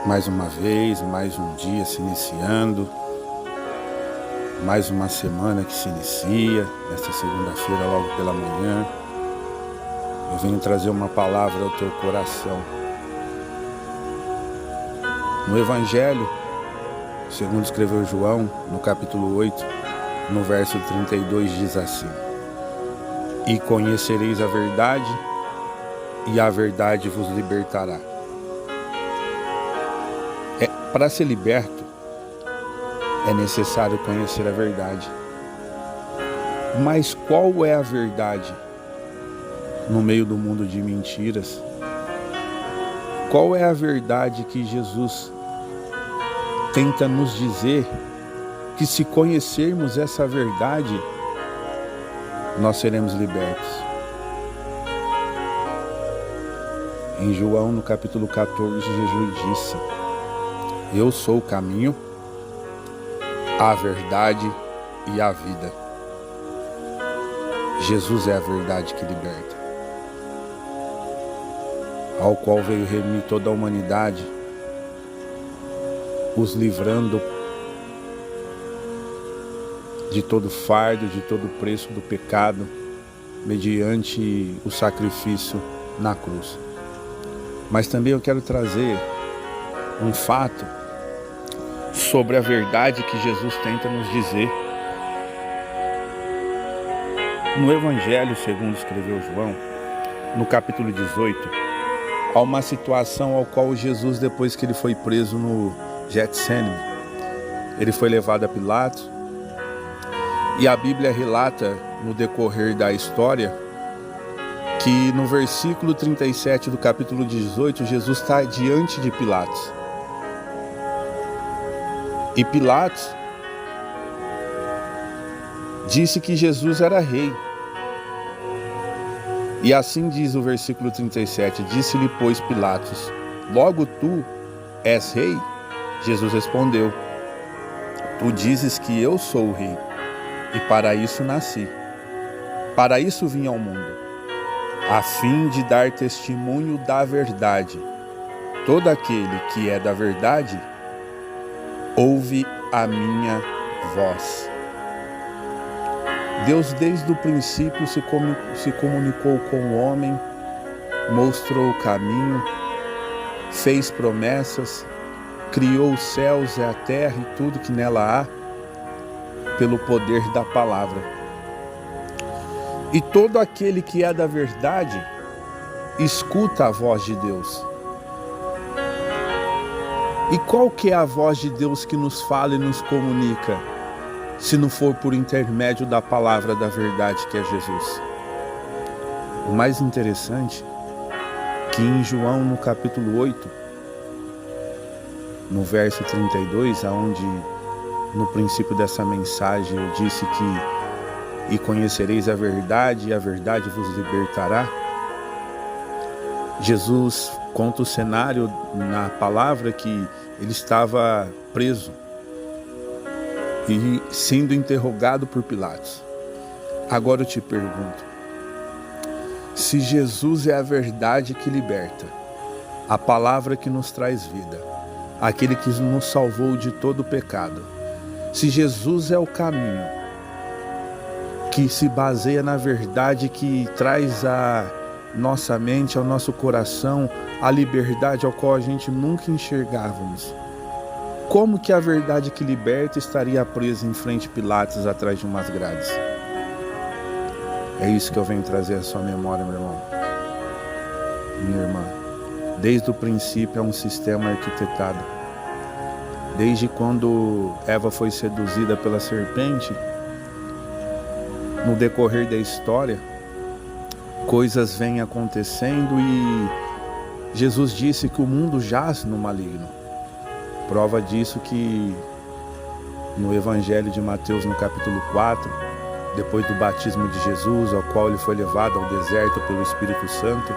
Mais uma vez, mais um dia se iniciando, mais uma semana que se inicia, nesta segunda-feira logo pela manhã. Eu venho trazer uma palavra ao teu coração. No Evangelho, segundo escreveu João, no capítulo 8, no verso 32, diz assim: E conhecereis a verdade, e a verdade vos libertará. Para ser liberto, é necessário conhecer a verdade. Mas qual é a verdade no meio do mundo de mentiras? Qual é a verdade que Jesus tenta nos dizer que, se conhecermos essa verdade, nós seremos libertos? Em João, no capítulo 14, Jesus disse: Eu sou o caminho, a verdade e a vida. Jesus é a verdade que liberta, ao qual veio remir toda a humanidade, os livrando de todo fardo, de todo preço do pecado, mediante o sacrifício na cruz. Mas também eu quero trazer um fato sobre a verdade que Jesus tenta nos dizer. No Evangelho, segundo escreveu João, no capítulo 18, há uma situação ao qual Jesus, depois que ele foi preso no Getsêmani, ele foi levado a Pilatos, e a Bíblia relata no decorrer da história que no versículo 37 do capítulo 18, Jesus está diante de Pilatos. E Pilatos disse que Jesus era rei. E assim diz o versículo 37, disse-lhe, pois, Pilatos: Logo tu és rei? Jesus respondeu: Tu dizes que eu sou o rei, e para isso nasci. Para isso vim ao mundo, a fim de dar testemunho da verdade. Todo aquele que é da verdade ouve a minha voz. Deus desde o princípio se comunicou com o homem, mostrou o caminho, fez promessas, criou os céus e a terra e tudo que nela há, pelo poder da palavra. E todo aquele que é da verdade escuta a voz de Deus. E qual que é a voz de Deus que nos fala e nos comunica, se não for por intermédio da palavra da verdade, que é Jesus? O mais interessante é que em João, no capítulo 8, no verso 32, aonde no princípio dessa mensagem eu disse que e conhecereis a verdade, e a verdade vos libertará, Jesus conta o cenário na palavra que ele estava preso e sendo interrogado por Pilatos. Agora eu te pergunto, se Jesus é a verdade que liberta, a palavra que nos traz vida, aquele que nos salvou de todo o pecado, se Jesus é o caminho que se baseia na verdade, que traz a nossa mente, ao nosso coração, a liberdade ao qual a gente nunca enxergávamos, como que a verdade que liberta estaria presa em frente a Pilatos, atrás de umas grades? É isso que eu venho trazer à sua memória, meu irmão, minha irmã. Desde o princípio é um sistema arquitetado. Desde quando Eva foi seduzida pela serpente, no decorrer da história, coisas vêm acontecendo e Jesus disse que o mundo jaz no maligno. Prova disso que no Evangelho de Mateus, no capítulo 4, depois do batismo de Jesus, ao qual ele foi levado ao deserto pelo Espírito Santo,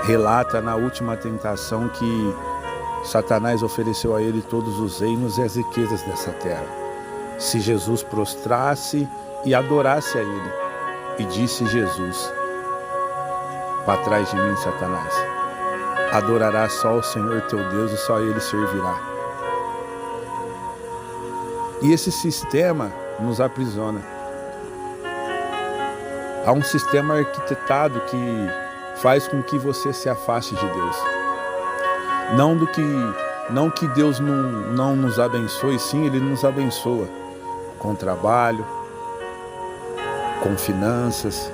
relata na última tentação que Satanás ofereceu a ele todos os reinos e as riquezas dessa terra, se Jesus prostrasse e adorasse a ele. E disse Jesus: Para trás de mim, Satanás, Adorarás só o Senhor teu Deus e só Ele servirá. E esse sistema nos aprisiona. Há um sistema arquitetado que faz com que você se afaste de Deus. Não que Deus não nos abençoe, sim, Ele nos abençoa com trabalho, com finanças.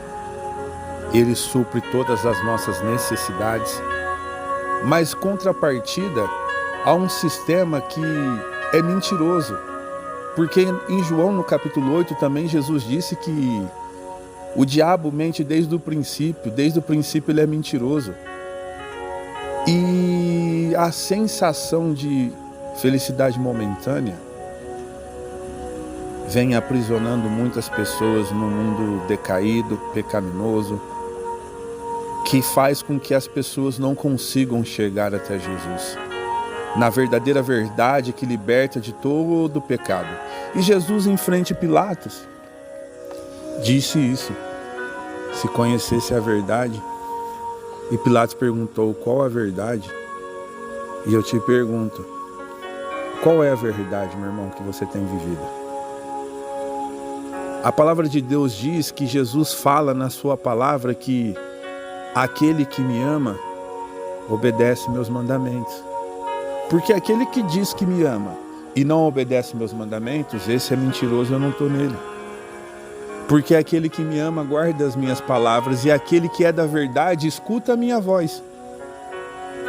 Ele supre todas as nossas necessidades. Mas, contrapartida, há um sistema que é mentiroso. Porque em João, no capítulo 8, também Jesus disse que o diabo mente desde o princípio ele é mentiroso. E a sensação de felicidade momentânea vem aprisionando muitas pessoas no mundo decaído, pecaminoso, que faz com que as pessoas não consigam chegar até Jesus, na verdadeira verdade que liberta de todo o pecado. E Jesus, em frente a Pilatos, disse isso: se conhecesse a verdade. E Pilatos perguntou: qual a verdade? E eu te pergunto: qual é a verdade, meu irmão, que você tem vivido? A palavra de Deus diz que Jesus fala na sua palavra que aquele que me ama obedece meus mandamentos. Porque aquele que diz que me ama e não obedece meus mandamentos, esse é mentiroso, eu não estou nele. Porque aquele que me ama guarda as minhas palavras, e aquele que é da verdade escuta a minha voz.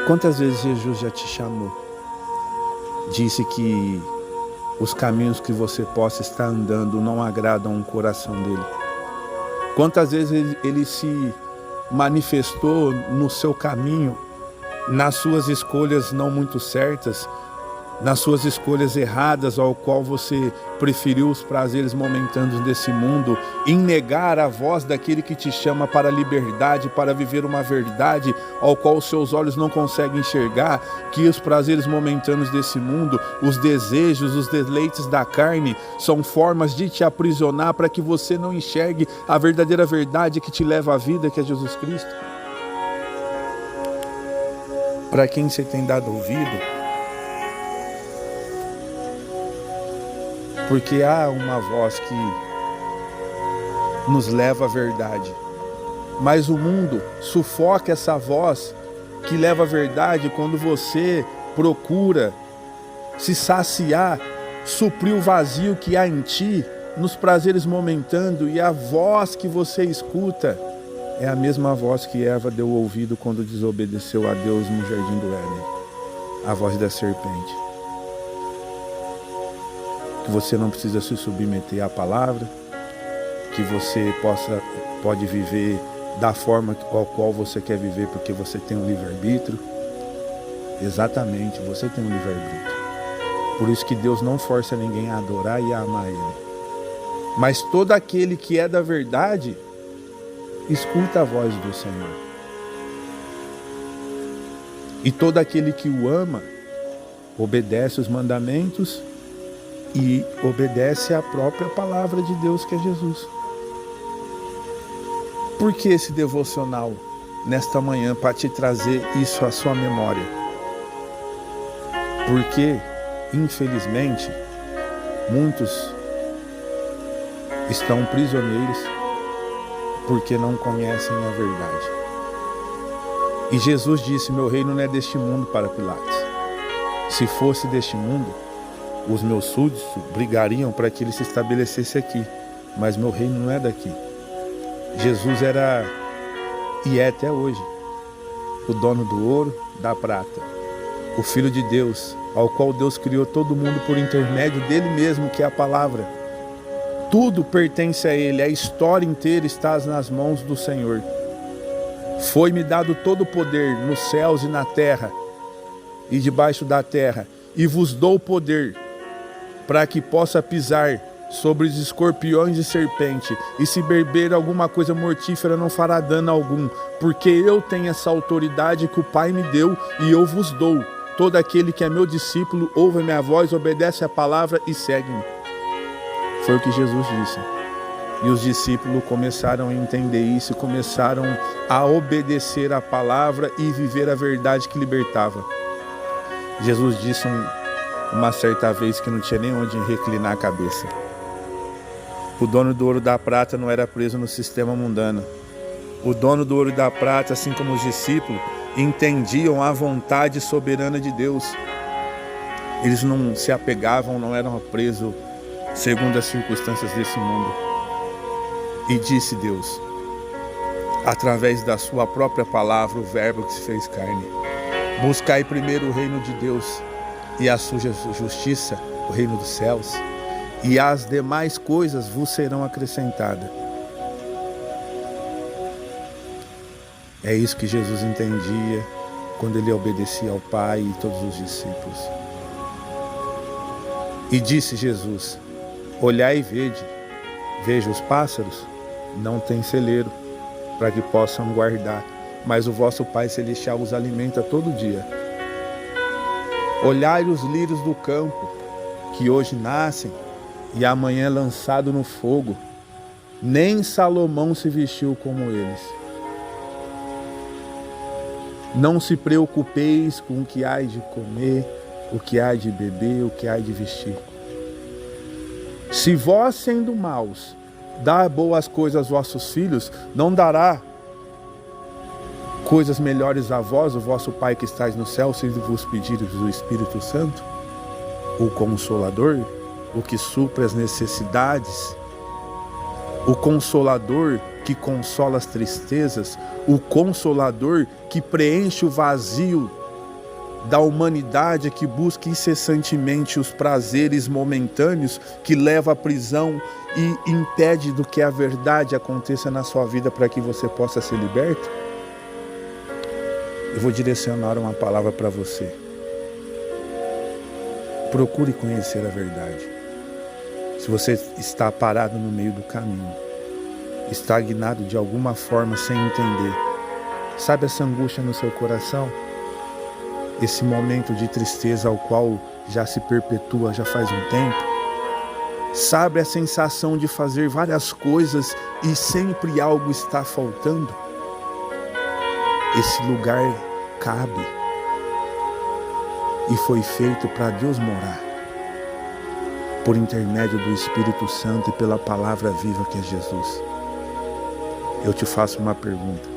Quantas vezes Jesus já te chamou? Disse que os caminhos que você possa estar andando não agradam o coração dele. Quantas vezes ele se manifestou no seu caminho, nas suas escolhas não muito certas, nas suas escolhas erradas, ao qual você preferiu os prazeres momentâneos desse mundo, em negar a voz daquele que te chama para a liberdade, para viver uma verdade ao qual os seus olhos não conseguem enxergar, que os prazeres momentâneos desse mundo, os desejos, os deleites da carne, são formas de te aprisionar para que você não enxergue a verdadeira verdade que te leva à vida, que é Jesus Cristo. Para quem você tem dado ouvido? Porque há uma voz que nos leva à verdade, mas o mundo sufoca essa voz que leva à verdade quando você procura se saciar, suprir o vazio que há em ti nos prazeres momentâneos, e a voz que você escuta é a mesma voz que Eva deu ouvido quando desobedeceu a Deus no jardim do Éden, a voz da serpente. Que você não precisa se submeter à palavra, que você pode viver da forma ao qual você quer viver, porque você tem um livre-arbítrio. Exatamente, você tem um livre-arbítrio. Por isso que Deus não força ninguém a adorar e a amar Ele. Mas todo aquele que é da verdade, escuta a voz do Senhor. E todo aquele que o ama, obedece os mandamentos e obedece à própria palavra de Deus, que é Jesus. Por que esse devocional nesta manhã, para te trazer isso à sua memória? Porque, infelizmente, muitos estão prisioneiros porque não conhecem a verdade. E Jesus disse: meu reino não é deste mundo, para Pilatos. Se fosse deste mundo, os meus súditos brigariam para que ele se estabelecesse aqui, mas meu reino não é daqui. Jesus era, e é até hoje, o dono do ouro, da prata, o Filho de Deus, ao qual Deus criou todo mundo por intermédio dele mesmo, que é a palavra. Tudo pertence a Ele, a história inteira está nas mãos do Senhor. Foi-me dado todo o poder nos céus e na terra e debaixo da terra, e vos dou o poder para que possa pisar sobre os escorpiões e serpente, e se beber alguma coisa mortífera não fará dano algum, porque eu tenho essa autoridade que o Pai me deu e eu vos dou. Todo aquele que é meu discípulo ouve a minha voz, obedece a palavra e segue-me. Foi o que Jesus disse. E os discípulos começaram a entender isso, começaram a obedecer a palavra e viver a verdade que libertava. Jesus disse uma certa vez que não tinha nem onde reclinar a cabeça. O dono do ouro e da prata não era preso no sistema mundano. O dono do ouro e da prata, assim como os discípulos, entendiam a vontade soberana de Deus. Eles não se apegavam, não eram presos segundo as circunstâncias desse mundo. E disse Deus, através da sua própria palavra, o verbo que se fez carne: buscai primeiro o reino de Deus e a sua justiça, o reino dos céus, e as demais coisas vos serão acrescentadas. É isso que Jesus entendia quando ele obedecia ao Pai e todos os discípulos. E disse Jesus: olhai e vede, veja os pássaros, não têm celeiro, para que possam guardar, mas o vosso Pai Celestial os alimenta todo dia. Olhai os lírios do campo, que hoje nascem e amanhã é lançado no fogo. Nem Salomão se vestiu como eles. Não se preocupeis com o que há de comer, o que há de beber, o que há de vestir. Se vós, sendo maus, dá boas coisas aos vossos filhos, não dará coisas melhores a vós, o vosso Pai que estais no céu, se vos pedir o Espírito Santo, o Consolador, o que supre as necessidades, o Consolador que consola as tristezas, o Consolador que preenche o vazio da humanidade, que busca incessantemente os prazeres momentâneos, que leva à prisão e impede do que a verdade aconteça na sua vida para que você possa ser liberto. Eu vou direcionar uma palavra para você. Procure conhecer a verdade. Se você está parado no meio do caminho, estagnado de alguma forma sem entender, sabe essa angústia no seu coração? Esse momento de tristeza ao qual já se perpetua já faz um tempo? Sabe a sensação de fazer várias coisas e sempre algo está faltando? Esse lugar cabe e foi feito para Deus morar, por intermédio do Espírito Santo e pela palavra viva que é Jesus. Eu te faço uma pergunta.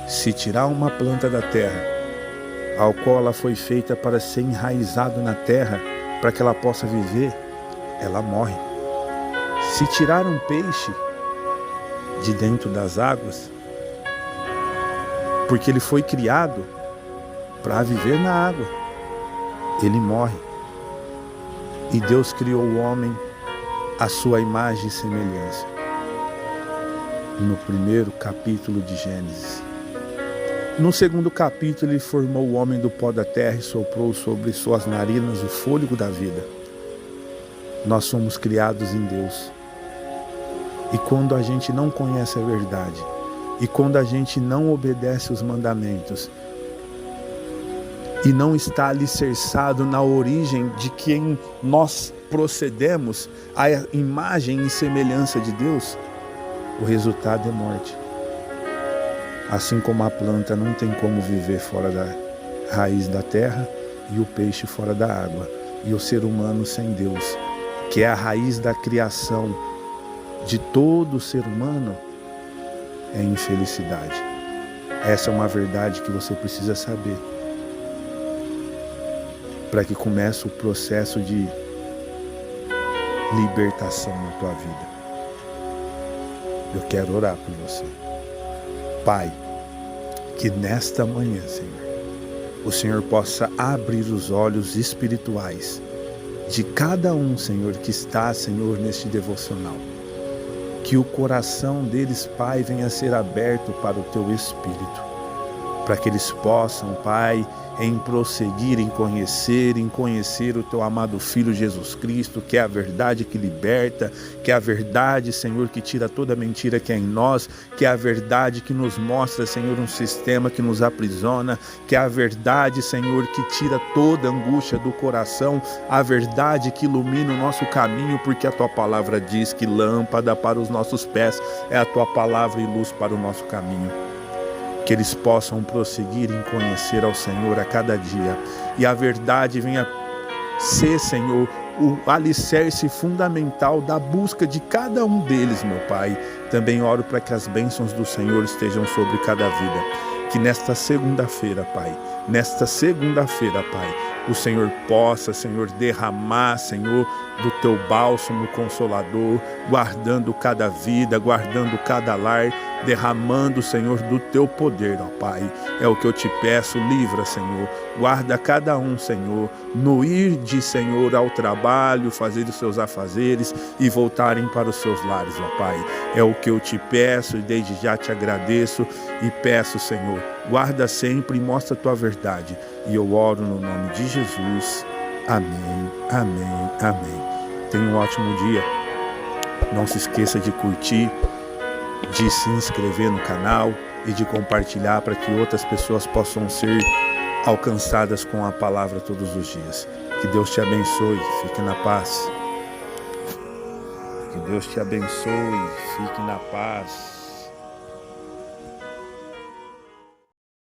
Se tirar uma planta da terra, ao qual ela foi feita para ser enraizado na terra, para que ela possa viver, ela morre. Se tirar um peixe de dentro das águas, porque ele foi criado para viver na água, ele morre. E Deus criou o homem à sua imagem e semelhança. No primeiro capítulo de Gênesis. No segundo capítulo, ele formou o homem do pó da terra e soprou sobre suas narinas o fôlego da vida. Nós somos criados em Deus. E quando a gente não conhece a verdade, e quando a gente não obedece os mandamentos, e não está alicerçado na origem de quem nós procedemos, a imagem e semelhança de Deus, o resultado é morte. Assim como a planta não tem como viver fora da raiz da terra, e o peixe fora da água, e o ser humano sem Deus, que é a raiz da criação de todo ser humano, é infelicidade. Essa é uma verdade que você precisa saber, para que comece o processo de libertação na tua vida. Eu quero orar por você. Pai, que nesta manhã, Senhor, o Senhor possa abrir os olhos espirituais de cada um, Senhor, que está, Senhor, neste devocional. Que o coração deles, Pai, venha a ser aberto para o Teu Espírito, para que eles possam, Pai, em prosseguir, em conhecer o teu amado Filho Jesus Cristo, que é a verdade que liberta, que é a verdade, Senhor, que tira toda mentira que é em nós, que é a verdade que nos mostra, Senhor, um sistema que nos aprisiona, que é a verdade, Senhor, que tira toda angústia do coração, a verdade que ilumina o nosso caminho, porque a tua palavra diz que lâmpada para os nossos pés é a tua palavra e luz para o nosso caminho. Que eles possam prosseguir em conhecer ao Senhor a cada dia, e a verdade venha ser, Senhor, o alicerce fundamental da busca de cada um deles, meu Pai. Também oro para que as bênçãos do Senhor estejam sobre cada vida. Que nesta segunda-feira, Pai, o Senhor possa, Senhor, derramar, Senhor, do teu bálsamo consolador, guardando cada vida, guardando cada lar, derramando, Senhor, do teu poder, ó Pai. É o que eu te peço, livra, Senhor, guarda cada um, Senhor, no ir de, Senhor, ao trabalho, fazer os seus afazeres e voltarem para os seus lares, ó Pai. É o que eu te peço e desde já te agradeço e peço, Senhor, guarda sempre e mostra a tua verdade. E eu oro no nome de Jesus. Amém, amém, amém. Tenha um ótimo dia. Não se esqueça de curtir, de se inscrever no canal e de compartilhar para que outras pessoas possam ser alcançadas com a palavra todos os dias. Que Deus te abençoe, fique na paz. Que Deus te abençoe, fique na paz.